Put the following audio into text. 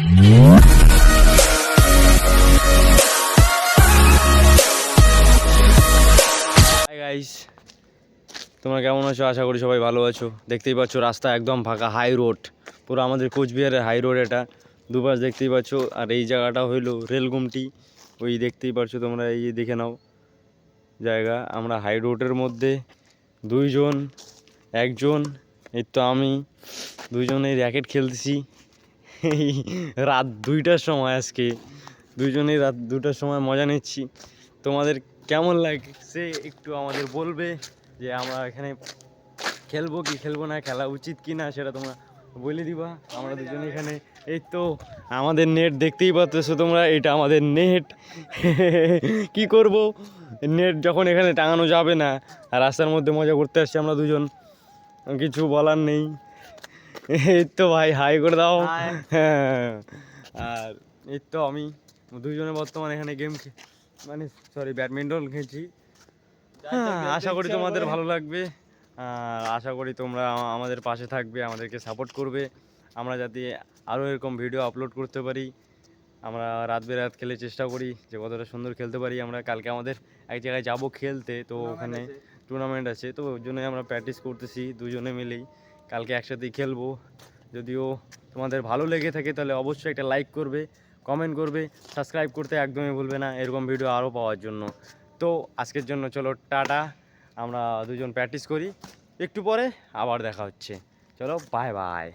Hi guys, তোমরা কেমন আছো? আশা করি সবাই ভালো আছো। দেখতেই পাচ্ছ রাস্তা একদম ফাঁকা, হাই রোড, পুরো আমাদের কোচবিহারের হাই রোড এটা। দুপাশ দেখতেই পাচ্ছ। আর এই জায়গাটা হইলো রেলগুমটি, ওই দেখতেই পাচ্ছ তোমরা, এই দেখে নাও জায়গা। আমরা হাই রোডের মধ্যে দুইজন, একজন, এই তো আমি, দুইজনেই র্যাকেট খেলতেছি এই রাত 2টার সময়। আজকে দুইজনেই রাত 2টার সময় মজা নিচ্ছি। তোমাদের কেমন লাগছে একটু আমাদের বলবে, যে আমরা এখানে খেলবো কি খেলবো না, খেলা উচিত কি না, সেটা তোমরা বলে দিবা। আমরা দুজনে এখানে, এই তো আমাদের নেট দেখতেই পাচ্ছ তোমরা, এটা আমাদের নেট কি করব, নেট যখন এখানে টাঙানো যাবে না, আর রাস্তার মধ্যে মজা করতে আসছি আমরা দুজন, কিছু বলার নেই। এই তো ভাই হাই করে দাও। হ্যাঁ, আর এই তো আমি, দুইজনে বর্তমানে এখানে গেম মানে ব্যাডমিন্টন খেলছি। আশা করি তোমাদের ভালো লাগবে, আশা করি তোমরা আমাদের পাশে থাকবে, আমাদেরকে সাপোর্ট করবে, আমরা যাতে আরও এরকম ভিডিও আপলোড করতে পারি। আমরা রাত বেরাত খেলে চেষ্টা করি যে কতটা সুন্দর খেলতে পারি। আমরা কালকে আমাদের এক জায়গায় যাব খেলতে, তো ওখানে টুর্নামেন্ট আছে, তো ওই জন্যই আমরা প্র্যাকটিস করতেছি দুজনে মিলেই। কালকে একসাথেই খেলবো। যদিও তোমাদের ভালো লেগে থাকে তাহলে অবশ্যই একটা লাইক করবে, কমেন্ট করবে, সাবস্ক্রাইব করতে একদমই ভুলবে না এরকম ভিডিও আরও পাওয়ার জন্য। তো আজকের জন্য চলো টাটা, আমরা দুজন প্র্যাকটিস করি, একটু পরে আবার দেখা হচ্ছে। চলো বাই বাই।